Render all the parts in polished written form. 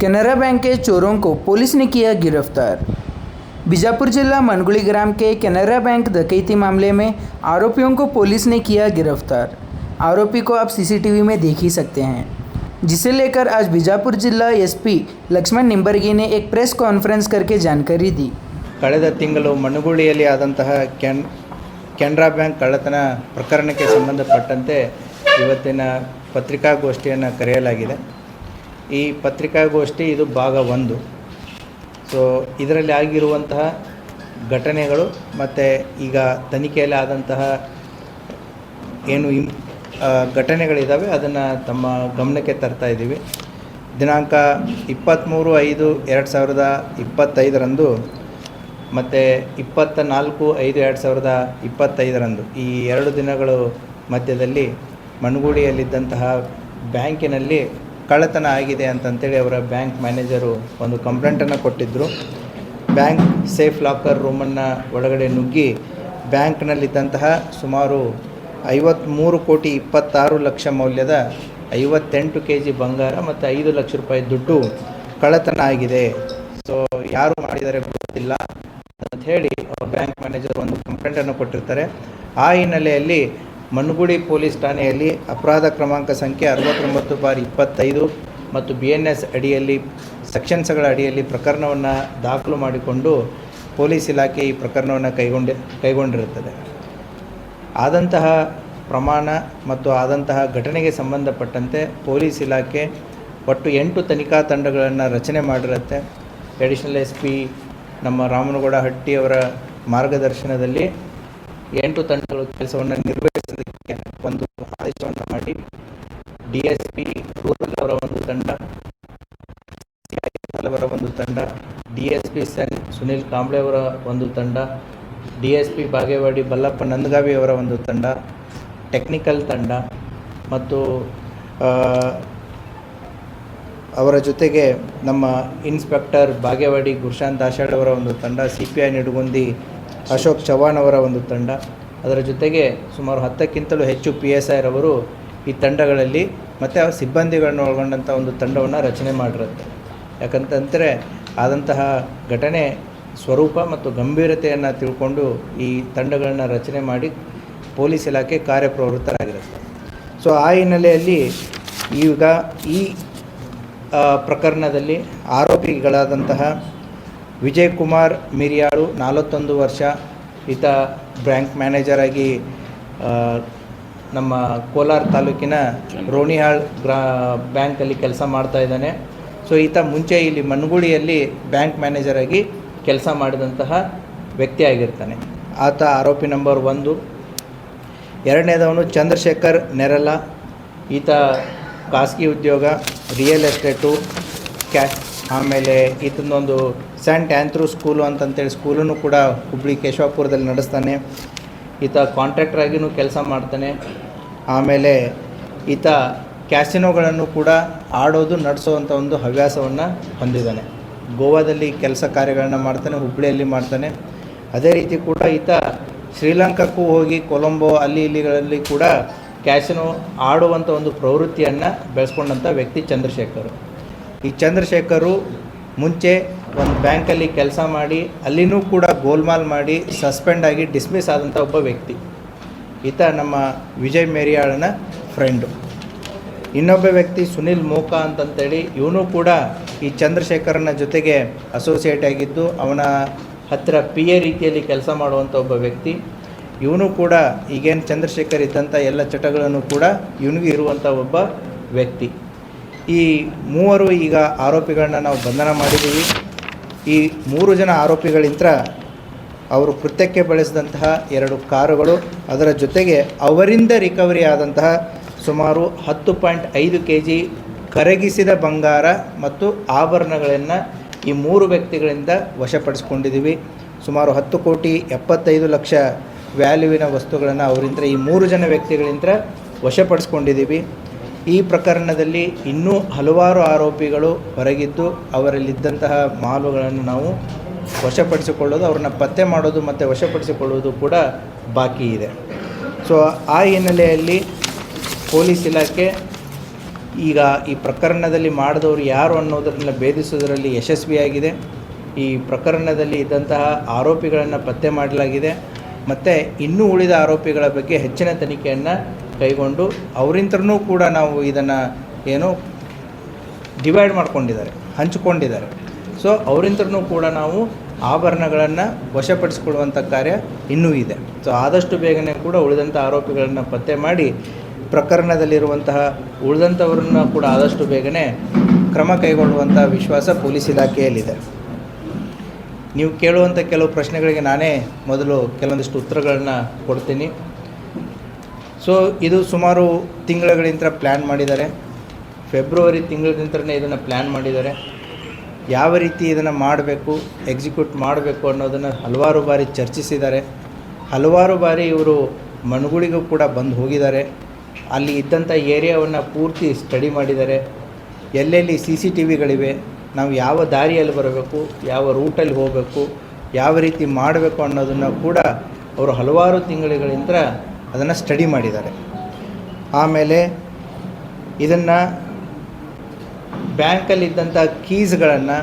Canara bank के चोरों को पुलिस ने किया गिरफ्तार। बीजापुर जिला मनगुड़ी ग्राम के कैनरा बैंक डकैती मामले में आरोपियों को पुलिस ने किया गिरफ्तार। आरोपी को आप सीसीटीवी में देख ही सकते हैं, जिसे लेकर आज बीजापुर जिला एसपी लक्ष्मण निंबर्गी ने एक प्रेस कॉन्फ्रेंस करके जानकारी दी। ಕಳೆದ ತಿಂಗಳು ಮಣ್ಣುಗುಳಿಯಲ್ಲಿ ಆದಂತಹ ಕೆನರಾ ಬ್ಯಾಂಕ್ ಕಳ್ಳತನ ಪ್ರಕರಣಕ್ಕೆ ಸಂಬಂಧಪಟ್ಟಂತೆ ಇವತ್ತಿನ ಪತ್ರಿಕಾಗೋಷ್ಠಿಯನ್ನು ಕರೆಯಲಾಗಿದೆ. ಈ ಪತ್ರಿಕಾಗೋಷ್ಠಿ ಇದು ಭಾಗ 1. ಸೊ ಇದರಲ್ಲಿ ಆಗಿರುವಂತಹ ಘಟನೆಗಳು ಮತ್ತು ಈಗ ತನಿಖೆಯಲ್ಲಿ ಆದಂತಹ ಏನು ಘಟನೆಗಳಿದ್ದಾವೆ ಅದನ್ನು ತಮ್ಮ ಗಮನಕ್ಕೆ ತರ್ತಾ ಇದ್ದೀವಿ. ದಿನಾಂಕ 23/5/2025 ಮತ್ತು 24/5/2025 ಈ 2 ದಿನಗಳು ಮಧ್ಯದಲ್ಲಿ ಮಣ್ಣುಗುಳಿಯಲ್ಲಿದ್ದಂತಹ ಬ್ಯಾಂಕಿನಲ್ಲಿ ಕಳ್ಳತನ ಆಗಿದೆ ಅಂತಂತೇಳಿ ಅವರ ಬ್ಯಾಂಕ್ ಮ್ಯಾನೇಜರು ಒಂದು ಕಂಪ್ಲೇಂಟನ್ನು ಕೊಟ್ಟಿದ್ದರು. ಬ್ಯಾಂಕ್ ಸೇಫ್ ಲಾಕರ್ ರೂಮನ್ನು ಒಳಗಡೆ ನುಗ್ಗಿ ಬ್ಯಾಂಕ್ನಲ್ಲಿದ್ದಂತಹ ಸುಮಾರು 53,26,00,000 ಮೌಲ್ಯದ 58 kg ಬಂಗಾರ ಮತ್ತು 5 ಲಕ್ಷ ರೂಪಾಯಿ ದುಡ್ಡು ಕಳ್ಳತನ ಆಗಿದೆ. ಸೊ ಯಾರು ಮಾಡಿದರೆ ಗೊತ್ತಿಲ್ಲ ಅಂತ ಹೇಳಿ ಬ್ಯಾಂಕ್ ಮ್ಯಾನೇಜರ್ ಒಂದು ಕಂಪ್ಲೇಂಟನ್ನು ಕೊಟ್ಟಿರ್ತಾರೆ. ಆ ಹಿನ್ನೆಲೆಯಲ್ಲಿ ಮಣ್ಣುಗುಳಿ ಪೊಲೀಸ್ ಠಾಣೆಯಲ್ಲಿ ಅಪರಾಧ ಕ್ರಮಾಂಕ ಸಂಖ್ಯೆ 69/25 ಮತ್ತು BNS ಅಡಿಯಲ್ಲಿ ಸೆಕ್ಷನ್ಸ್ಗಳ ಅಡಿಯಲ್ಲಿ ಪ್ರಕರಣವನ್ನು ದಾಖಲು ಮಾಡಿಕೊಂಡು ಪೊಲೀಸ್ ಇಲಾಖೆ ಈ ಪ್ರಕರಣವನ್ನು ಕೈಗೊಂಡಿರುತ್ತದೆ. ಆದಂತಹ ಪ್ರಮಾಣ ಮತ್ತು ಆದಂತಹ ಘಟನೆಗೆ ಸಂಬಂಧಪಟ್ಟಂತೆ ಪೊಲೀಸ್ ಇಲಾಖೆ ಒಟ್ಟು 8 ತನಿಖಾ ತಂಡಗಳನ್ನು ರಚನೆ ಮಾಡಿರುತ್ತೆ. ಅಡಿಷನಲ್ SP ನಮ್ಮ ರಾಮನಗೌಡ ಹಟ್ಟಿಯವರ ಮಾರ್ಗದರ್ಶನದಲ್ಲಿ 8 ತಂಡಗಳು ಕೆಲಸವನ್ನು ನಿರ್ವಹಿಸೋದಕ್ಕೆ ಒಂದು ಆದೇಶವನ್ನು ಮಾಡಿ DSP ರೂರಲ್ ಅವರ ಒಂದು ತಂಡ, ಅವರ ಒಂದು ತಂಡ, DSP ಸುನಿಲ್ ಕಾಂಬ್ಳೆ ಅವರ ಒಂದು ತಂಡ, DSP ಬಾಗೇವಾಡಿ ಬಲ್ಲಪ್ಪ ನಂದಗಾವಿ ಅವರ ಒಂದು ತಂಡ, ಟೆಕ್ನಿಕಲ್ ತಂಡ ಮತ್ತು ಅವರ ಜೊತೆಗೆ ನಮ್ಮ ಇನ್ಸ್ಪೆಕ್ಟರ್ ಬಾಗೇವಾಡಿ ಗುರುಶಾಂತ್ ಆಷಾಢ್ ಅವರ ಒಂದು ತಂಡ, CPI ನಿಡುಗುಂದಿ ಅಶೋಕ್ ಚವ್ಹಾಣ್ ಅವರ ಒಂದು ತಂಡ, ಅದರ ಜೊತೆಗೆ ಸುಮಾರು 10ಕ್ಕಿಂತಲೂ ಹೆಚ್ಚು PSI ರವರು ಈ ತಂಡಗಳಲ್ಲಿ ಮತ್ತು ಆ ಸಿಬ್ಬಂದಿಗಳನ್ನು ಒಳಗೊಂಡಂಥ ಒಂದು ತಂಡವನ್ನು ರಚನೆ ಮಾಡಿರುತ್ತೆ. ಯಾಕಂತಂದರೆ ಆದಂತಹ ಘಟನೆ ಸ್ವರೂಪ ಮತ್ತು ಗಂಭೀರತೆಯನ್ನು ತಿಳ್ಕೊಂಡು ಈ ತಂಡಗಳನ್ನು ರಚನೆ ಮಾಡಿ ಪೊಲೀಸ್ ಇಲಾಖೆ ಕಾರ್ಯಪ್ರವೃತ್ತರಾಗಿರುತ್ತೆ. ಸೊ ಆ ಹಿನ್ನೆಲೆಯಲ್ಲಿ ಈಗ ಈ ಪ್ರಕರಣದಲ್ಲಿ ಆರೋಪಿಗಳಾದಂತಹ ವಿಜಯ್ ಕುಮಾರ್ ಮಿರಿಯಾಳು 41 ವರ್ಷ, ಈತ ಬ್ಯಾಂಕ್ ಮ್ಯಾನೇಜರ್ ಆಗಿ ನಮ್ಮ ಕೋಲಾರ ತಾಲೂಕಿನ ರೋಣಿಹಾಳ್ ಬ್ಯಾಂಕಲ್ಲಿ ಕೆಲಸ ಮಾಡ್ತಾ ಇದ್ದಾನೆ. ಸೊ ಈತ ಮುಂಚೆ ಇಲ್ಲಿ ಮಣ್ಣುಗುಳಿಯಲ್ಲಿ ಬ್ಯಾಂಕ್ ಮ್ಯಾನೇಜರ್ ಆಗಿ ಕೆಲಸ ಮಾಡಿದಂತಹ ವ್ಯಕ್ತಿ ಆಗಿರ್ತಾನೆ. ಆತ ಆರೋಪಿ ನಂಬರ್ 1. ಎರಡನೇದವನು ಚಂದ್ರಶೇಖರ್ ನೆರಲ, ಈತ ಖಾಸಗಿ ಉದ್ಯೋಗ, ರಿಯಲ್ ಎಸ್ಟೇಟು, ಆಮೇಲೆ ಈತನೊಂದು ಸೆಂಟ್ ಆಂಥ್ರೂ ಸ್ಕೂಲು ಅಂತಂತೇಳಿ ಸ್ಕೂಲನ್ನು ಕೂಡ ಹುಬ್ಬಳ್ಳಿ ಕೇಶವಾಪುರದಲ್ಲಿ ನಡೆಸ್ತಾನೆ. ಈತ ಕಾಂಟ್ರಾಕ್ಟರ್ ಆಗಿಯೂ ಕೆಲಸ ಮಾಡ್ತಾನೆ. ಆಮೇಲೆ ಈತ ಕ್ಯಾಸಿನೋಗಳನ್ನು ಕೂಡ ಆಡೋದು ನಡೆಸೋವಂಥ ಒಂದು ಹವ್ಯಾಸವನ್ನು ಹೊಂದಿದ್ದಾನೆ. ಗೋವಾದಲ್ಲಿ ಕೆಲಸ ಕಾರ್ಯಗಳನ್ನು ಮಾಡ್ತಾನೆ, ಹುಬ್ಬಳ್ಳಿಯಲ್ಲಿ ಮಾಡ್ತಾನೆ. ಅದೇ ರೀತಿ ಕೂಡ ಈತ ಶ್ರೀಲಂಕಾಕ್ಕೂ ಹೋಗಿ ಕೊಲಂಬೋ ಅಲ್ಲಿ ಇಲ್ಲಿಗಳಲ್ಲಿ ಕೂಡ ಕ್ಯಾಸಿನೋ ಆಡುವಂಥ ಒಂದು ಪ್ರವೃತ್ತಿಯನ್ನು ಬೆಳೆಸ್ಕೊಂಡಂಥ ವ್ಯಕ್ತಿ ಚಂದ್ರಶೇಖರ್. ಈ ಚಂದ್ರಶೇಖರು ಮುಂಚೆ ಒಂದು ಬ್ಯಾಂಕಲ್ಲಿ ಕೆಲಸ ಮಾಡಿ ಅಲ್ಲಿನೂ ಕೂಡ ಗೋಲ್ಮಾಲ್ ಮಾಡಿ ಸಸ್ಪೆಂಡ್ ಆಗಿ ಡಿಸ್ಮಿಸ್ ಆದಂಥ ಒಬ್ಬ ವ್ಯಕ್ತಿ. ಈತ ನಮ್ಮ ವಿಜಯ್ ಮೇರಿಯಾಳನ ಫ್ರೆಂಡು. ಇನ್ನೊಬ್ಬ ವ್ಯಕ್ತಿ ಸುನಿಲ್ ಮೋಕಾ ಅಂತಂತೇಳಿ, ಇವನು ಕೂಡ ಈ ಚಂದ್ರಶೇಖರನ ಜೊತೆಗೆ ಅಸೋಸಿಯೇಟ್ ಆಗಿದ್ದು ಅವನ ಹತ್ತಿರ PA ರೀತಿಯಲ್ಲಿ ಕೆಲಸ ಮಾಡುವಂಥ ಒಬ್ಬ ವ್ಯಕ್ತಿ. ಇವನು ಕೂಡ ಈಗೇನು ಚಂದ್ರಶೇಖರ್ ಇದ್ದಂಥ ಎಲ್ಲ ಚಟಗಳನ್ನು ಕೂಡ ಇವನಿಗೂ ಇರುವಂಥ ಒಬ್ಬ ವ್ಯಕ್ತಿ. ಈ ಮೂವರು ಈಗ ಆರೋಪಿಗಳನ್ನ ನಾವು ಬಂಧನ ಮಾಡಿದ್ದೀವಿ. ಈ 3 ಜನ ಆರೋಪಿಗಳಿಂದ ಅವರು ಕೃತ್ಯಕ್ಕೆ ಬಳಸಿದಂತಹ 2 ಕಾರುಗಳು, ಅದರ ಜೊತೆಗೆ ಅವರಿಂದ ರಿಕವರಿ ಆದಂತಹ ಸುಮಾರು 10.5 kg ಕರಗಿಸಿದ ಬಂಗಾರ ಮತ್ತು ಆಭರಣಗಳನ್ನು ಈ 3 ವ್ಯಕ್ತಿಗಳಿಂದ ವಶಪಡಿಸ್ಕೊಂಡಿದ್ದೀವಿ. ಸುಮಾರು 10,75,00,000 ವ್ಯಾಲ್ಯೂವಿನ ವಸ್ತುಗಳನ್ನು ಅವರಿಂದ ಈ 3 ಜನ ವ್ಯಕ್ತಿಗಳಿಂದ ವಶಪಡಿಸ್ಕೊಂಡಿದ್ದೀವಿ. ಈ ಪ್ರಕರಣದಲ್ಲಿ ಇನ್ನೂ ಹಲವಾರು ಆರೋಪಿಗಳು ಹೊರಗಿದ್ದು ಅವರಲ್ಲಿದ್ದಂತಹ ಮಾಲುಗಳನ್ನು ನಾವು ವಶಪಡಿಸಿಕೊಳ್ಳೋದು, ಅವ್ರನ್ನ ಪತ್ತೆ ಮಾಡೋದು ಮತ್ತು ವಶಪಡಿಸಿಕೊಳ್ಳುವುದು ಕೂಡ ಬಾಕಿ ಇದೆ. ಸೊ ಆ ಹಿನ್ನೆಲೆಯಲ್ಲಿ ಪೊಲೀಸ್ ಇಲಾಖೆ ಈಗ ಈ ಪ್ರಕರಣದಲ್ಲಿ ಮಾಡಿದವರು ಯಾರು ಅನ್ನೋದನ್ನು ಭೇದಿಸೋದರಲ್ಲಿ ಯಶಸ್ವಿಯಾಗಿದೆ. ಈ ಪ್ರಕರಣದಲ್ಲಿ ಇದ್ದಂತಹ ಆರೋಪಿಗಳನ್ನು ಪತ್ತೆ ಮಾಡಲಾಗಿದೆ ಮತ್ತು ಇನ್ನೂ ಉಳಿದ ಆರೋಪಿಗಳ ಬಗ್ಗೆ ಹೆಚ್ಚಿನ ತನಿಖೆಯನ್ನು ಕೈಗೊಂಡು ಅವರಿಂದನೂ ಕೂಡ ನಾವು ಇದನ್ನು ಏನು ಡಿವೈಡ್ ಮಾಡ್ಕೊಂಡಿದ್ದಾರೆ, ಹಂಚಿಕೊಂಡಿದ್ದಾರೆ. ಸೊ ಅವರಿಂದನೂ ಕೂಡ ನಾವು ಆಭರಣಗಳನ್ನು ವಶಪಡಿಸಿಕೊಳ್ಳುವಂಥ ಕಾರ್ಯ ಇನ್ನೂ ಇದೆ. ಸೊ ಆದಷ್ಟು ಬೇಗನೆ ಕೂಡ ಉಳಿದಂಥ ಆರೋಪಿಗಳನ್ನು ಪತ್ತೆ ಮಾಡಿ ಪ್ರಕರಣದಲ್ಲಿರುವಂತಹ ಉಳಿದಂಥವ್ರನ್ನ ಕೂಡ ಆದಷ್ಟು ಬೇಗನೆ ಕ್ರಮ ಕೈಗೊಳ್ಳುವಂಥ ವಿಶ್ವಾಸ ಪೊಲೀಸ್ ಇಲಾಖೆಯಲ್ಲಿದೆ. ನೀವು ಕೇಳುವಂಥ ಕೆಲವು ಪ್ರಶ್ನೆಗಳಿಗೆ ನಾನೇ ಮೊದಲು ಕೆಲವೊಂದಿಷ್ಟು ಉತ್ತರಗಳನ್ನು ಕೊಡ್ತೀನಿ. ಸೊ ಇದು ಸುಮಾರು ತಿಂಗಳುಗಳಿಂದ ಪ್ಲ್ಯಾನ್ ಮಾಡಿದ್ದಾರೆ. ಫೆಬ್ರವರಿ ತಿಂಗಳಿಂದಲೇ ಇದನ್ನು ಪ್ಲ್ಯಾನ್ ಮಾಡಿದ್ದಾರೆ. ಯಾವ ರೀತಿ ಇದನ್ನು ಮಾಡಬೇಕು, ಎಕ್ಸಿಕ್ಯೂಟ್ ಮಾಡಬೇಕು ಅನ್ನೋದನ್ನು ಹಲವಾರು ಬಾರಿ ಚರ್ಚಿಸಿದ್ದಾರೆ. ಹಲವಾರು ಬಾರಿ ಇವರು ಮನಗುಳಿಗೂ ಕೂಡ ಬಂದು ಹೋಗಿದ್ದಾರೆ. ಅಲ್ಲಿ ಇದ್ದಂಥ ಏರಿಯಾವನ್ನು ಪೂರ್ತಿ ಸ್ಟಡಿ ಮಾಡಿದ್ದಾರೆ. ಎಲ್ಲೆಲ್ಲಿ CCTVಗಳಿವೆ, ನಾವು ಯಾವ ದಾರಿಯಲ್ಲಿ ಬರಬೇಕು, ಯಾವ ರೂಟಲ್ಲಿ ಹೋಗಬೇಕು, ಯಾವ ರೀತಿ ಮಾಡಬೇಕು ಅನ್ನೋದನ್ನು ಕೂಡ ಅವರು ಹಲವಾರು ತಿಂಗಳುಗಳಿಂದ ಅದನ್ನು ಸ್ಟಡಿ ಮಾಡಿದ್ದಾರೆ. ಆಮೇಲೆ ಇದನ್ನು ಬ್ಯಾಂಕಲ್ಲಿದ್ದಂಥ ಕೀಸ್ಗಳನ್ನು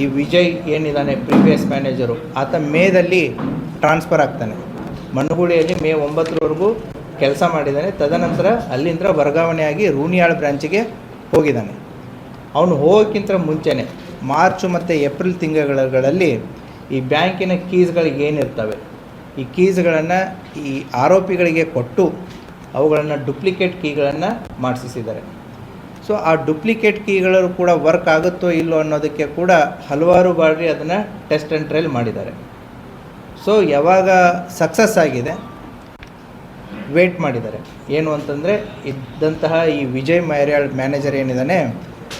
ಈ ವಿಜಯ್ ಏನಿದ್ದಾನೆ ಪ್ರೀವಿಯಸ್ ಮ್ಯಾನೇಜರು, ಆತ ಮೇದಲ್ಲಿ ಟ್ರಾನ್ಸ್ಫರ್ ಆಗ್ತಾನೆ. ಮನಗುಳಿಯಲ್ಲಿ ಮೇ 9ರವರೆಗೂ ಕೆಲಸ ಮಾಡಿದ್ದಾನೆ. ತದನಂತರ ಅಲ್ಲಿಂದ ವರ್ಗಾವಣೆಯಾಗಿ ರೂನಿಯಾಳ್ ಬ್ರಾಂಚಿಗೆ ಹೋಗಿದ್ದಾನೆ. ಅವನು ಹೋಗೋಕ್ಕಿಂತ ಮುಂಚೆನೇ ಮಾರ್ಚ್ ಮತ್ತು ಏಪ್ರಿಲ್ ತಿಂಗಳಲ್ಲಿ ಈ ಬ್ಯಾಂಕಿನ ಕೀಸ್ಗಳಿಗೆ ಏನಿರ್ತವೆ, ಈ ಕೀಸ್ಗಳನ್ನು ಈ ಆರೋಪಿಗಳಿಗೆ ಕೊಟ್ಟು ಅವುಗಳನ್ನು ಡುಪ್ಲಿಕೇಟ್ ಕೀಗಳನ್ನು ಮಾಡಿಸಿದ್ದಾರೆ. ಸೊ ಆ ಡುಪ್ಲಿಕೇಟ್ ಕೀಗಳು ಕೂಡ ವರ್ಕ್ ಆಗುತ್ತೋ ಇಲ್ಲೋ ಅನ್ನೋದಕ್ಕೆ ಕೂಡ ಹಲವಾರು ಬಾರಿ ಅದನ್ನು ಟೆಸ್ಟ್ ಆ್ಯಂಡ್ ಟ್ರಯಲ್ ಮಾಡಿದ್ದಾರೆ. ಸೊ ಯಾವಾಗ ಸಕ್ಸಸ್ ಆಗಿದೆ ವೇಟ್ ಮಾಡಿದ್ದಾರೆ. ಏನು ಅಂತಂದರೆ ಇದ್ದಂತಹ ಈ ವಿಜಯ್ ಮ್ಯಾನೇಜರ್ ಏನಿದ್ದಾನೆ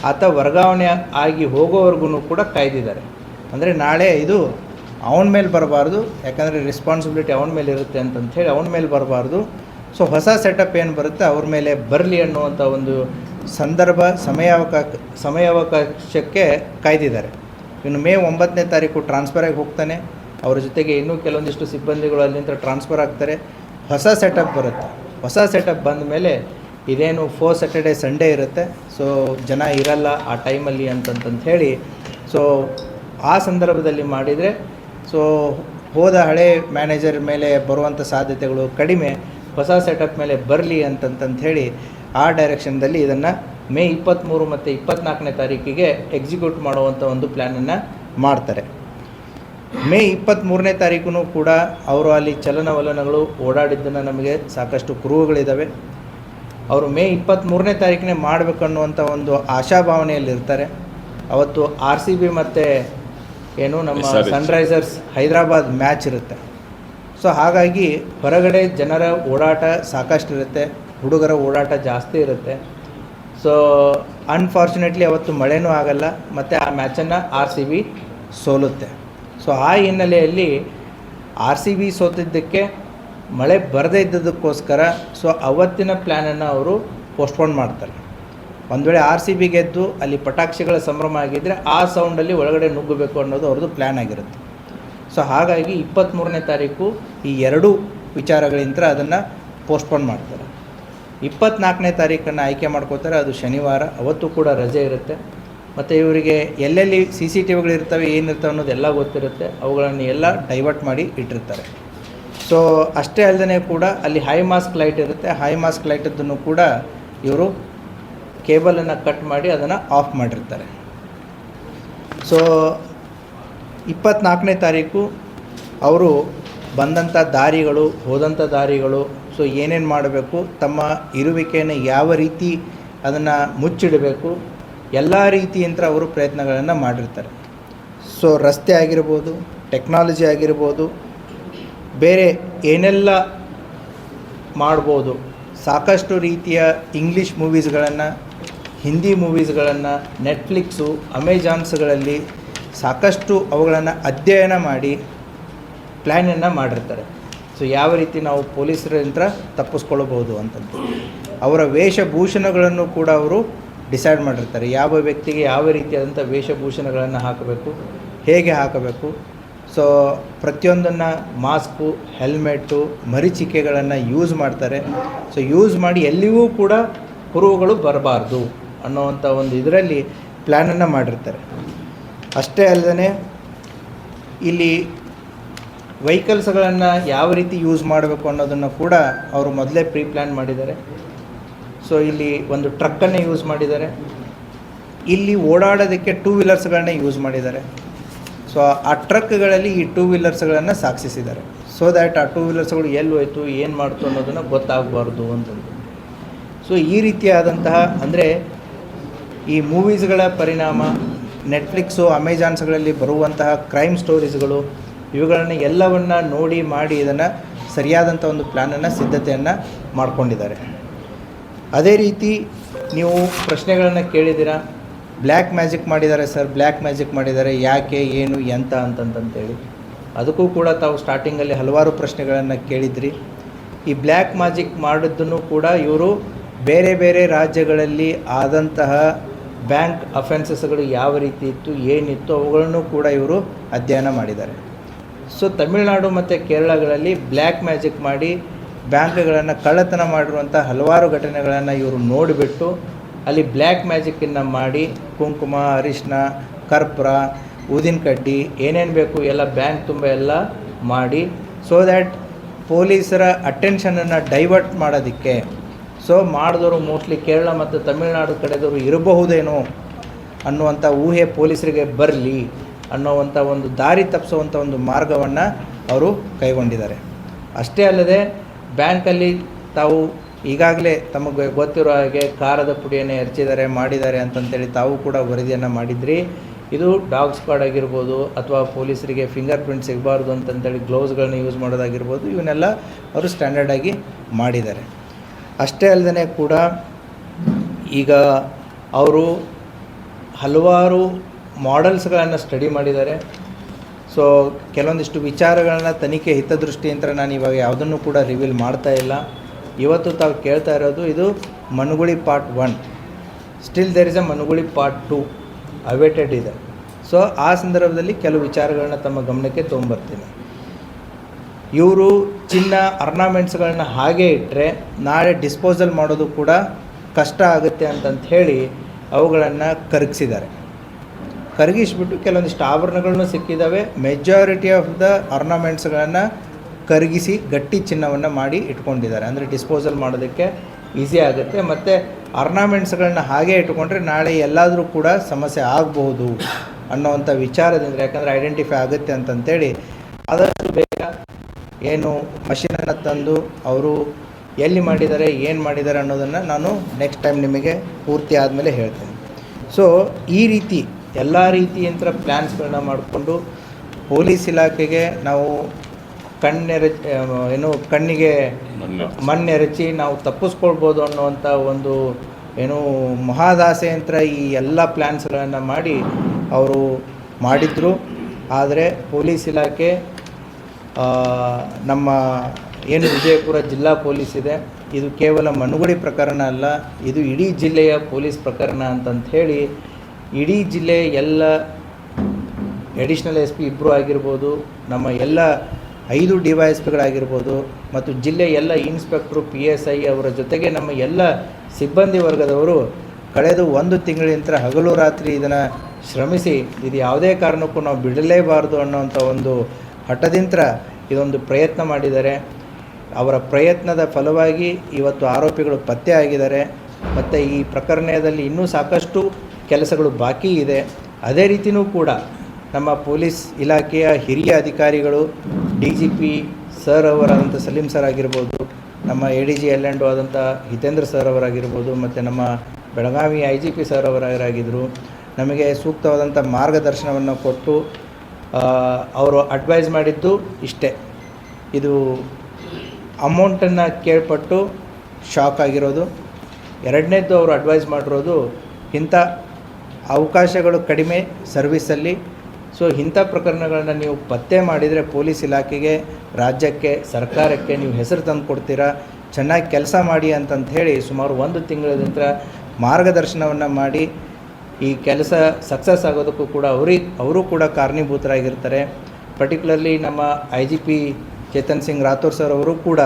ಆತ ವರ್ಗಾವಣೆ ಆಗಿ ಹೋಗೋವರೆಗೂ ಕೂಡ ಕಾಯ್ದಿದ್ದಾರೆ. ಅಂದರೆ ನಾಳೆ ಇದು ಅವನ ಮೇಲೆ ಬರಬಾರ್ದು, ಯಾಕಂದರೆ ರೆಸ್ಪಾನ್ಸಿಬಿಲಿಟಿ ಅವನ ಮೇಲೆ ಇರುತ್ತೆ ಅಂತಂಥೇಳಿ ಅವನ ಮೇಲೆ ಬರಬಾರ್ದು. ಸೊ ಹೊಸ ಸೆಟಪ್ ಏನು ಬರುತ್ತೆ ಅವ್ರ ಮೇಲೆ ಬರಲಿ ಅನ್ನುವಂಥ ಒಂದು ಸಂದರ್ಭ ಸಮಯಾವಕಾಶಕ್ಕೆ ಕಾಯ್ದಿದ್ದಾರೆ. ಇನ್ನು ಮೇ 9ನೇ ತಾರೀಕು ಟ್ರಾನ್ಸ್ಫರಾಗಿ ಹೋಗ್ತಾನೆ. ಅವ್ರ ಜೊತೆಗೆ ಇನ್ನೂ ಕೆಲವೊಂದಿಷ್ಟು ಸಿಬ್ಬಂದಿಗಳು ಅಲ್ಲಿಂದ ಟ್ರಾನ್ಸ್ಫರ್ ಆಗ್ತಾರೆ. ಹೊಸ ಸೆಟಪ್ ಬರುತ್ತೆ. ಹೊಸ ಸೆಟಪ್ ಬಂದ ಮೇಲೆ ಇದೇನು 4 Saturday Sunday ಇರುತ್ತೆ. ಸೊ ಜನ ಇರಲ್ಲ ಆ ಟೈಮಲ್ಲಿ ಅಂತಂತ ಹೇಳಿ ಸೊ ಆ ಸಂದರ್ಭದಲ್ಲಿ ಮಾಡಿದರೆ ಸೊ ಹೋದ ಹಳೆ ಮ್ಯಾನೇಜರ್ ಮೇಲೆ ಬರುವಂಥ ಸಾಧ್ಯತೆಗಳು ಕಡಿಮೆ, ಹೊಸ ಸೆಟಪ್ ಮೇಲೆ ಬರಲಿ ಅಂತಂತ ಹೇಳಿ ಆ ಡೈರೆಕ್ಷನ್ದಲ್ಲಿ ಇದನ್ನು ಮೇ 23 ಮತ್ತು 24ನೇ ತಾರೀಕಿಗೆ ಎಕ್ಸಿಕ್ಯೂಟ್ ಮಾಡುವಂಥ ಒಂದು ಪ್ಲ್ಯಾನನ್ನು ಮಾಡ್ತಾರೆ. ಮೇ 23ನೇ ತಾರೀಕು ಕೂಡ ಅವರು ಅಲ್ಲಿ ಚಲನವಲನಗಳು ಓಡಾಡಿದ್ದನ್ನು ನಮಗೆ ಸಾಕಷ್ಟು ಕುರುಹುಗಳಿದ್ದಾವೆ. ಅವರು ಮೇ 23ನೇ ತಾರೀಕಿನೇ ಮಾಡಬೇಕನ್ನುವಂಥ ಒಂದು ಆಶಾಭಾವನೆಯಲ್ಲಿರ್ತಾರೆ. ಅವತ್ತು RCB ಮತ್ತು ಏನು ನಮ್ಮ ಸನ್ರೈಸರ್ಸ್ ಹೈದರಾಬಾದ್ ಮ್ಯಾಚ್ ಇರುತ್ತೆ. ಸೊ ಹಾಗಾಗಿ ಹೊರಗಡೆ ಜನರ ಓಡಾಟ ಸಾಕಷ್ಟು ಇರುತ್ತೆ, ಹುಡುಗರ ಓಡಾಟ ಜಾಸ್ತಿ ಇರುತ್ತೆ. ಸೊ ಅನ್ಫಾರ್ಚುನೇಟ್ಲಿ ಅವತ್ತು ಮಳೆನೂ ಆಗಲ್ಲ ಮತ್ತು ಆ ಮ್ಯಾಚನ್ನು RCB ಸೋಲುತ್ತೆ. ಸೊ ಆ ಹಿನ್ನೆಲೆಯಲ್ಲಿ RCB ಸೋತಿದ್ದಕ್ಕೆ ಮಳೆ ಬರದೇ ಇದ್ದದಕ್ಕೋಸ್ಕರ ಸೊ ಅವತ್ತಿನ ಪ್ಲ್ಯಾನನ್ನು ಅವರು ಪೋಸ್ಟ್ಪೋನ್ ಮಾಡ್ತಾರೆ. ಒಂದು ವೇಳೆ RCB ಗೆದ್ದು ಅಲ್ಲಿ ಪಟಾಕ್ಷಿಗಳ ಸಂಭ್ರಮ ಆಗಿದ್ದರೆ ಆ ಸೌಂಡಲ್ಲಿ ಒಳಗಡೆ ನುಗ್ಗಬೇಕು ಅನ್ನೋದು ಅವ್ರದ್ದು ಪ್ಲ್ಯಾನ್ ಆಗಿರುತ್ತೆ. ಸೊ ಹಾಗಾಗಿ 23ನೇ ತಾರೀಕು ಈ ಎರಡೂ ವಿಚಾರಗಳಿಂದ ಅದನ್ನು ಪೋಸ್ಟ್ಪೋನ್ ಮಾಡ್ತಾರೆ. 24ನೇ ತಾರೀಕನ್ನು ಆಯ್ಕೆ ಮಾಡ್ಕೋತಾರೆ. ಅದು ಶನಿವಾರ. ಅವತ್ತು ಕೂಡ ರಜೆ ಇರುತ್ತೆ. ಮತ್ತು ಇವರಿಗೆ ಎಲ್ಲೆಲ್ಲಿ CCTVಗಳಿರ್ತವೆ, ಏನಿರ್ತವೆ ಅನ್ನೋದೆಲ್ಲ ಗೊತ್ತಿರುತ್ತೆ. ಅವುಗಳನ್ನು ಎಲ್ಲ ಡೈವರ್ಟ್ ಮಾಡಿ ಇಟ್ಟಿರ್ತಾರೆ. ಸೊ ಅಷ್ಟೇ ಅಲ್ಲದೆ ಕೂಡ ಅಲ್ಲಿ ಹೈ ಮಾಸ್ಕ್ ಲೈಟ್ ಇರುತ್ತೆ. ಹೈ ಮಾಸ್ಕ್ ಲೈಟದ್ದನ್ನು ಕೂಡ ಇವರು ಕೇಬಲನ್ನು ಕಟ್ ಮಾಡಿ ಅದನ್ನು ಆಫ್ ಮಾಡಿರ್ತಾರೆ. ಸೊ 24ನೇ ತಾರೀಕು ಅವರು ಬಂದಂಥ ದಾರಿಗಳು, ಹೋದಂಥ ದಾರಿಗಳು, ಸೊ ಏನೇನು ಮಾಡಬೇಕು, ತಮ್ಮ ಇರುವಿಕೆಯನ್ನು ಯಾವ ರೀತಿ ಅದನ್ನು ಮುಚ್ಚಿಡಬೇಕು, ಎಲ್ಲ ರೀತಿಯಿಂದ ಅವರು ಪ್ರಯತ್ನಗಳನ್ನು ಮಾಡಿರ್ತಾರೆ. ಸೊ ರಸ್ತೆ ಆಗಿರ್ಬೋದು, ಟೆಕ್ನಾಲಜಿ ಆಗಿರ್ಬೋದು, ಬೇರೆ ಏನೆಲ್ಲ ಮಾಡ್ಬೋದು, ಸಾಕಷ್ಟು ರೀತಿಯ ಇಂಗ್ಲೀಷ್ ಮೂವೀಸ್ಗಳನ್ನು, ಹಿಂದಿ ಮೂವೀಸ್ಗಳನ್ನು, ನೆಟ್ಫ್ಲಿಕ್ಸು, ಅಮೆಜಾನ್ಸ್ಗಳಲ್ಲಿ ಸಾಕಷ್ಟು ಅವುಗಳನ್ನು ಅಧ್ಯಯನ ಮಾಡಿ ಪ್ಲ್ಯಾನನ್ನು ಮಾಡಿರ್ತಾರೆ. ಸೊ ಯಾವ ರೀತಿ ನಾವು ಪೊಲೀಸರಿಂದ ತಪ್ಪಿಸ್ಕೊಳ್ಬೋದು ಅಂತಂದು ಅವರ ವೇಷಭೂಷಣಗಳನ್ನು ಕೂಡ ಅವರು ಡಿಸೈಡ್ ಮಾಡಿರ್ತಾರೆ. ಯಾವ ವ್ಯಕ್ತಿಗೆ ಯಾವ ರೀತಿಯಾದಂಥ ವೇಷಭೂಷಣಗಳನ್ನು ಹಾಕಬೇಕು, ಹೇಗೆ ಹಾಕಬೇಕು. ಸೊ ಪ್ರತಿಯೊಂದನ್ನು ಮಾಸ್ಕು, ಹೆಲ್ಮೆಟ್ಟು, ಮರೀಚಿಕೆಗಳನ್ನು ಯೂಸ್ ಮಾಡ್ತಾರೆ. ಸೊ ಯೂಸ್ ಮಾಡಿ ಎಲ್ಲಿಯೂ ಕೂಡ ಕುರುಹುಗಳು ಬರಬಾರ್ದು ಅನ್ನೋವಂಥ ಒಂದು ಇದರಲ್ಲಿ ಪ್ಲ್ಯಾನನ್ನು ಮಾಡಿರ್ತಾರೆ. ಅಷ್ಟೇ ಅಲ್ಲದೆ ಇಲ್ಲಿ ವೆಹಿಕಲ್ಸ್ಗಳನ್ನು ಯಾವ ರೀತಿ ಯೂಸ್ ಮಾಡಬೇಕು ಅನ್ನೋದನ್ನು ಕೂಡ ಅವರು ಮೊದಲೇ ಪ್ರೀ ಪ್ಲ್ಯಾನ್ ಮಾಡಿದ್ದಾರೆ. ಸೊ ಇಲ್ಲಿ ಒಂದು ಟ್ರಕ್ಕನ್ನೇ ಯೂಸ್ ಮಾಡಿದ್ದಾರೆ. ಇಲ್ಲಿ ಓಡಾಡೋದಕ್ಕೆ ಟೂ ವೀಲರ್ಸ್ಗಳನ್ನ ಯೂಸ್ ಮಾಡಿದ್ದಾರೆ. ಸೊ ಆ ಟ್ರಕ್ಗಳಲ್ಲಿ ಈ ಟೂ ವೀಲರ್ಸ್ಗಳನ್ನು ಸಾಗಿಸಿದ್ದಾರೆ. ಸೊ ದ್ಯಾಟ್ ಆ ಟೂ ವೀಲರ್ಸ್ಗಳು ಎಲ್ಲಿ ಹೋಯ್ತು, ಏನು ಮಾಡ್ತು ಅನ್ನೋದನ್ನು ಗೊತ್ತಾಗಬಾರ್ದು ಅಂತಂದು. ಸೊ ಈ ರೀತಿಯಾದಂತಹ ಅಂದರೆ ಈ ಮೂವೀಸ್ಗಳ ಪರಿಣಾಮ, ನೆಟ್ಫ್ಲಿಕ್ಸು, ಅಮೆಜಾನ್ಸ್ಗಳಲ್ಲಿ ಬರುವಂತಹ ಕ್ರೈಮ್ ಸ್ಟೋರೀಸ್ಗಳು, ಇವುಗಳನ್ನು ಎಲ್ಲವನ್ನು ನೋಡಿ ಮಾಡಿ ಇದನ್ನು ಸರಿಯಾದಂಥ ಒಂದು ಪ್ಲ್ಯಾನನ್ನು, ಸಿದ್ಧತೆಯನ್ನು ಮಾಡ್ಕೊಂಡಿದ್ದಾರೆ. ಅದೇ ರೀತಿ ನೀವು ಪ್ರಶ್ನೆಗಳನ್ನು ಕೇಳಿದ್ದೀರಾ, ಬ್ಲ್ಯಾಕ್ ಮ್ಯಾಜಿಕ್ ಮಾಡಿದ್ದಾರೆ ಸರ್, ಬ್ಲ್ಯಾಕ್ ಮ್ಯಾಜಿಕ್ ಮಾಡಿದ್ದಾರೆ, ಯಾಕೆ, ಏನು, ಎಂತ ಅಂತಂತೇಳಿ. ಅದಕ್ಕೂ ಕೂಡ ತಾವು ಸ್ಟಾರ್ಟಿಂಗಲ್ಲಿ ಹಲವಾರು ಪ್ರಶ್ನೆಗಳನ್ನು ಕೇಳಿದ್ರಿ. ಈ ಬ್ಲ್ಯಾಕ್ ಮ್ಯಾಜಿಕ್ ಮಾಡಿದ್ದನ್ನು ಕೂಡ ಇವರು ಬೇರೆ ಬೇರೆ ರಾಜ್ಯಗಳಲ್ಲಿ ಆದಂತಹ ಬ್ಯಾಂಕ್ ಅಫೆನ್ಸಸ್ಗಳು ಯಾವ ರೀತಿ ಇತ್ತು, ಏನಿತ್ತು, ಅವುಗಳನ್ನು ಕೂಡ ಇವರು ಅಧ್ಯಯನ ಮಾಡಿದ್ದಾರೆ. ಸೊ ತಮಿಳುನಾಡು ಮತ್ತು ಕೇರಳಗಳಲ್ಲಿ ಬ್ಲ್ಯಾಕ್ ಮ್ಯಾಜಿಕ್ ಮಾಡಿ ಬ್ಯಾಂಕ್ಗಳನ್ನು ಕಳ್ಳತನ ಮಾಡಿರುವಂಥ ಹಲವಾರು ಘಟನೆಗಳನ್ನು ಇವರು ನೋಡಿಬಿಟ್ಟು ಅಲ್ಲಿ ಬ್ಲ್ಯಾಕ್ ಮ್ಯಾಜಿಕ್ಕನ್ನು ಮಾಡಿ ಕುಂಕುಮ, ಅರಿಶಿನ, ಕರ್ಪೂರ, ಊದಿನ ಕಡ್ಡಿ, ಏನೇನು ಬೇಕು ಎಲ್ಲ ಬ್ಯಾಂಕ್ ತುಂಬ ಎಲ್ಲ ಮಾಡಿ, ಸೊ ದ್ಯಾಟ್ ಪೊಲೀಸರ ಅಟೆನ್ಷನನ್ನು ಡೈವರ್ಟ್ ಮಾಡೋದಕ್ಕೆ, ಸೊ ಮಾಡಿದವರು ಮೋಸ್ಟ್ಲಿ ಕೇರಳ ಮತ್ತು ತಮಿಳುನಾಡು ಕಡೆದವರು ಇರಬಹುದೇನೋ ಅನ್ನುವಂಥ ಊಹೆ ಪೊಲೀಸರಿಗೆ ಬರಲಿ ಅನ್ನೋವಂಥ ಒಂದು ದಾರಿ ತಪ್ಪಿಸುವಂಥ ಒಂದು ಮಾರ್ಗವನ್ನು ಅವರು ಕೈಗೊಂಡಿದ್ದಾರೆ. ಅಷ್ಟೇ ಅಲ್ಲದೆ ಬ್ಯಾಂಕಲ್ಲಿ ತಾವು ಈಗಾಗಲೇ ತಮಗೆ ಗೊತ್ತಿರೋ ಹಾಗೆ ಖಾರದ ಪುಡಿಯನ್ನು ಎರಚಿದ್ದಾರೆ, ಮಾಡಿದ್ದಾರೆ ಅಂತಂತೇಳಿ ತಾವು ಕೂಡ ವರದಿಯನ್ನು ಮಾಡಿದ್ರಿ. ಇದು ಡಾಗ್ ಸ್ಕ್ವಾಡ್ ಆಗಿರ್ಬೋದು, ಅಥವಾ ಪೊಲೀಸರಿಗೆ ಫಿಂಗರ್ ಪ್ರಿಂಟ್ ಸಿಗಬಾರ್ದು ಅಂತಂತೇಳಿ ಗ್ಲೌಸ್ಗಳನ್ನ ಯೂಸ್ ಮಾಡೋದಾಗಿರ್ಬೋದು, ಇವನ್ನೆಲ್ಲ ಅವರು ಸ್ಟ್ಯಾಂಡರ್ಡಾಗಿ ಮಾಡಿದ್ದಾರೆ. ಅಷ್ಟೇ ಅಲ್ಲದೆ ಕೂಡ ಈಗ ಅವರು ಹಲವಾರು ಮಾಡೆಲ್ಸ್ಗಳನ್ನು ಸ್ಟಡಿ ಮಾಡಿದ್ದಾರೆ. ಸೊ ಕೆಲವೊಂದಿಷ್ಟು ವಿಚಾರಗಳನ್ನ ತನಿಖೆ ಹಿತದೃಷ್ಟಿಯಿಂದ ನಾನು ಇವಾಗ ಯಾವುದನ್ನು ಕೂಡ ರಿವೀಲ್ ಮಾಡ್ತಾ ಇಲ್ಲ. ಇವತ್ತು ತಾವು ಕೇಳ್ತಾ ಇರೋದು ಇದು Manuguli part 1. Still there is a Manuguli part 2 awaited ಇದೆ. ಸೊ ಆ ಸಂದರ್ಭದಲ್ಲಿ ಕೆಲವು ವಿಚಾರಗಳನ್ನ ತಮ್ಮ ಗಮನಕ್ಕೆ ತೊಗೊಂಬರ್ತೀನಿ. ಇವರು ಚಿನ್ನ ಆರ್ನಾಮೆಂಟ್ಸ್ಗಳನ್ನ ಹಾಗೆ ಇಟ್ಟರೆ ನಾಳೆ ಡಿಸ್ಪೋಸಲ್ ಮಾಡೋದು ಕೂಡ ಕಷ್ಟ ಆಗುತ್ತೆ ಅಂತಂತ ಹೇಳಿ ಅವುಗಳನ್ನು ಕರಗಿಸಿದ್ದಾರೆ. ಕರಗಿಸ್ಬಿಟ್ಟು ಕೆಲವೊಂದಿಷ್ಟು ಆಭರಣಗಳನ್ನು ಸಿಕ್ಕಿದ್ದಾವೆ. ಮೆಜಾರಿಟಿ ಆಫ್ ದ ಆರ್ನಾಮೆಂಟ್ಸ್ಗಳನ್ನು ಕರಗಿಸಿ ಗಟ್ಟಿ ಚಿನ್ನವನ್ನು ಮಾಡಿ ಇಟ್ಕೊಂಡಿದ್ದಾರೆ. ಅಂದರೆ ಡಿಸ್ಪೋಸಲ್ ಮಾಡೋದಕ್ಕೆ ಈಸಿ ಆಗುತ್ತೆ. ಮತ್ತು ಆರ್ನಾಮೆಂಟ್ಸ್ಗಳನ್ನ ಹಾಗೆ ಇಟ್ಕೊಂಡ್ರೆ ನಾಳೆ ಎಲ್ಲಾದರೂ ಕೂಡ ಸಮಸ್ಯೆ ಆಗಬಹುದು ಅನ್ನೋವಂಥ ವಿಚಾರದಿಂದ, ಯಾಕಂದರೆ ಐಡೆಂಟಿಫೈ ಆಗುತ್ತೆ ಅಂತಂತೇಳಿ ಆದಷ್ಟು ಬೇಗ ಏನು ಮಷೀನನ್ನು ತಂದು ಅವರು ಎಲ್ಲಿ ಮಾಡಿದ್ದಾರೆ, ಏನು ಮಾಡಿದ್ದಾರೆ ಅನ್ನೋದನ್ನು ನಾನು ನೆಕ್ಸ್ಟ್ ಟೈಮ್ ನಿಮಗೆ ಪೂರ್ತಿ ಆದಮೇಲೆ ಹೇಳ್ತೇನೆ. ಸೊ ಈ ರೀತಿ ಎಲ್ಲ ರೀತಿಯಂಥ ಪ್ಲ್ಯಾನ್ಸ್ಗಳನ್ನ ಮಾಡಿಕೊಂಡು ಪೊಲೀಸ್ ಇಲಾಖೆಗೆ ನಾವು ಕಣ್ಣಿಗೆ ಮಣ್ಣೆರಚಿ ನಾವು ತಪ್ಪಿಸ್ಕೊಳ್ಬೋದು ಅನ್ನುವಂಥ ಒಂದು ಮಹಾದಾಸೆಯಂತ್ರ ಈ ಎಲ್ಲ ಪ್ಲ್ಯಾನ್ಸ್ಗಳನ್ನು ಮಾಡಿ ಅವರು ಮಾಡಿದರು. ಆದರೆ ಪೊಲೀಸ್ ಇಲಾಖೆ ನಮ್ಮ ವಿಜಯಪುರ ಜಿಲ್ಲಾ ಪೊಲೀಸ್ ಇದೆ, ಇದು ಕೇವಲ ಮನುಗುಳಿ ಪ್ರಕರಣ ಅಲ್ಲ, ಇದು ಇಡೀ ಜಿಲ್ಲೆಯ ಪೊಲೀಸ್ ಪ್ರಕರಣ ಅಂತಂತ ಹೇಳಿ ಇಡೀ ಜಿಲ್ಲೆ ಎಲ್ಲ ಅಡಿಷ್ನಲ್ SP ಇಬ್ಬರು ಆಗಿರ್ಬೋದು, ನಮ್ಮ ಎಲ್ಲ 5 DYSPಗಳಾಗಿರ್ಬೋದು, ಮತ್ತು ಜಿಲ್ಲೆ ಎಲ್ಲ ಇನ್ಸ್ಪೆಕ್ಟ್ರು, PSI ಅವರ ಜೊತೆಗೆ ನಮ್ಮ ಎಲ್ಲ ಸಿಬ್ಬಂದಿ ವರ್ಗದವರು ಕಳೆದ 1 ತಿಂಗಳಿಂದ ಹಗಲು ರಾತ್ರಿ ಇದನ್ನು ಶ್ರಮಿಸಿ ಇದು ಯಾವುದೇ ಕಾರಣಕ್ಕೂ ನಾವು ಬಿಡಲೇಬಾರ್ದು ಅನ್ನೋವಂಥ ಒಂದು ಹಠದಿಂದ ಇದೊಂದು ಪ್ರಯತ್ನ ಮಾಡಿದ್ದಾರೆ. ಅವರ ಪ್ರಯತ್ನದ ಫಲವಾಗಿ ಇವತ್ತು ಆರೋಪಿಗಳು ಪತ್ತೆ ಆಗಿದ್ದಾರೆ. ಮತ್ತು ಈ ಪ್ರಕರಣದಲ್ಲಿ ಇನ್ನೂ ಸಾಕಷ್ಟು ಕೆಲಸಗಳು ಬಾಕಿ ಇದೆ. ಅದೇ ರೀತಿಯೂ ಕೂಡ ನಮ್ಮ ಪೊಲೀಸ್ ಇಲಾಖೆಯ ಹಿರಿಯ ಅಧಿಕಾರಿಗಳು, DGP ಸರ್ ಅವರಾದಂಥ ಸಲೀಂ ಸರ್ ಆಗಿರ್ಬೋದು, ನಮ್ಮ ADG L&O ಆದಂಥ ಹಿತೇಂದ್ರ ಸರ್ ಅವರಾಗಿರ್ಬೋದು, ಮತ್ತು ನಮ್ಮ ಬೆಳಗಾವಿ IGP ಸರ್ ಅವರಾಗಿದ್ದರು, ನಮಗೆ ಸೂಕ್ತವಾದಂಥ ಮಾರ್ಗದರ್ಶನವನ್ನು ಕೊಟ್ಟು ಅವರು ಅಡ್ವೈಸ್ ಮಾಡಿದ್ದು ಇಷ್ಟೇ. ಇದು ಅಮೌಂಟನ್ನು ಕೇಳ್ಪಟ್ಟು ಶಾಕ್ ಆಗಿರೋದು. ಎರಡನೇದ್ದು ಅವರು ಅಡ್ವೈಸ್ ಮಾಡಿರೋದು ಇಂಥ ಅವಕಾಶಗಳು ಕಡಿಮೆ ಸರ್ವಿಸಲ್ಲಿ. ಸೊ ಇಂಥ ಪ್ರಕರಣಗಳನ್ನ ನೀವು ಪತ್ತೆ ಮಾಡಿದರೆ ಪೊಲೀಸ್ ಇಲಾಖೆಗೆ, ರಾಜ್ಯಕ್ಕೆ, ಸರ್ಕಾರಕ್ಕೆ ನೀವು ಹೆಸರು ತಂದು ಕೊಡ್ತೀರಾ, ಚೆನ್ನಾಗಿ ಕೆಲಸ ಮಾಡಿ ಅಂತಂತ ಹೇಳಿ ಸುಮಾರು 1 ತಿಂಗಳಿಂದ ಮಾರ್ಗದರ್ಶನವನ್ನು ಮಾಡಿ ಈ ಕೆಲಸ ಸಕ್ಸಸ್ ಆಗೋದಕ್ಕೂ ಕೂಡ ಅವರು ಕೂಡ ಕಾರಣೀಭೂತರಾಗಿರ್ತಾರೆ. ಪರ್ಟಿಕ್ಯುಲರ್ಲಿ ನಮ್ಮ IGP ಚೇತನ್ ಸಿಂಗ್ ರಾಥೋರ್ ಸರ್ ಅವರು ಕೂಡ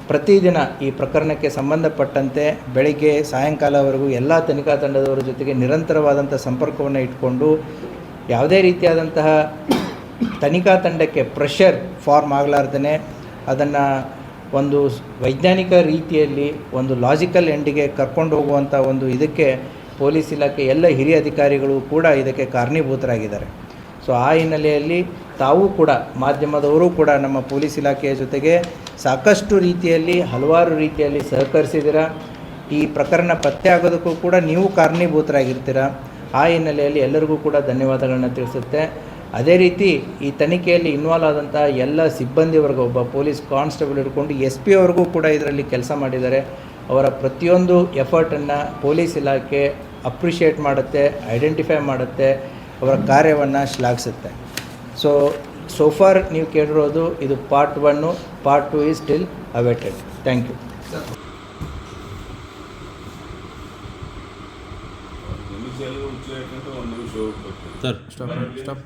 ಪ್ರತಿದಿನ ಈ ಪ್ರಕರಣಕ್ಕೆ ಸಂಬಂಧಪಟ್ಟಂತೆ ಬೆಳಿಗ್ಗೆ ಸಾಯಂಕಾಲವರೆಗೂ ಎಲ್ಲ ತನಿಖಾ ತಂಡದವರ ಜೊತೆಗೆ ನಿರಂತರವಾದಂಥ ಸಂಪರ್ಕವನ್ನು ಇಟ್ಕೊಂಡು ಯಾವುದೇ ರೀತಿಯಾದಂತಹ ತನಿಖಾ ತಂಡಕ್ಕೆ ಪ್ರೆಷರ್ ಫಾರ್ಮ್ ಆಗಲಾರ್ದೇ ಅದನ್ನು ಒಂದು ವೈಜ್ಞಾನಿಕ ರೀತಿಯಲ್ಲಿ ಒಂದು ಲಾಜಿಕಲ್ ಎಂಡಿಗೆ ಕರ್ಕೊಂಡು ಹೋಗುವಂಥ ಒಂದು ಇದಕ್ಕೆ ಪೊಲೀಸ್ ಇಲಾಖೆ ಎಲ್ಲ ಹಿರಿಯ ಅಧಿಕಾರಿಗಳು ಕೂಡ ಇದಕ್ಕೆ ಕಾರಣೀಭೂತರಾಗಿದ್ದಾರೆ. ಸೊ ಆ ಹಿನ್ನೆಲೆಯಲ್ಲಿ ತಾವು ಕೂಡ ಮಾಧ್ಯಮದವರು ಕೂಡ ನಮ್ಮ ಪೊಲೀಸ್ ಇಲಾಖೆಯ ಜೊತೆಗೆ ಸಾಕಷ್ಟು ರೀತಿಯಲ್ಲಿ ಹಲವಾರು ರೀತಿಯಲ್ಲಿ ಸಹಕರಿಸಿದ್ದೀರ. ಈ ಪ್ರಕರಣ ಪತ್ತೆ ಆಗೋದಕ್ಕೂ ಕೂಡ ನೀವು ಕಾರಣೀಭೂತರಾಗಿರ್ತೀರ. ಆ ಹಿನ್ನೆಲೆಯಲ್ಲಿ ಎಲ್ಲರಿಗೂ ಕೂಡ ಧನ್ಯವಾದಗಳನ್ನ ತಿಳಿಸುತ್ತೆ. ಅದೇ ರೀತಿ ಈ ತನಿಖೆಯಲ್ಲಿ ಇನ್ವಾಲ್ವ್ ಆದಂಥ ಎಲ್ಲ ಸಿಬ್ಬಂದಿವರೆಗೂ ಒಬ್ಬ ಪೊಲೀಸ್ ಕಾನ್ಸ್ಟೇಬಲ್ ಹಿಡ್ಕೊಂಡು SP ಅವ್ರಿಗೂ ಕೂಡ ಇದರಲ್ಲಿ ಕೆಲಸ ಮಾಡಿದ್ದಾರೆ. ಅವರ ಪ್ರತಿಯೊಂದು ಎಫರ್ಟನ್ನು ಪೊಲೀಸ್ ಇಲಾಖೆ ಅಪ್ರಿಷಿಯೇಟ್ ಮಾಡುತ್ತೆ, ಐಡೆಂಟಿಫೈ ಮಾಡುತ್ತೆ, ಅವರ ಕಾರ್ಯವನ್ನು ಶ್ಲಾಘಿಸುತ್ತೆ. ಸೊ ಫಾರ್ ನೀವು ಕೇಳಿರೋದು ಇದು part 1, part 2 is still awaited. Thank you. Sir stop.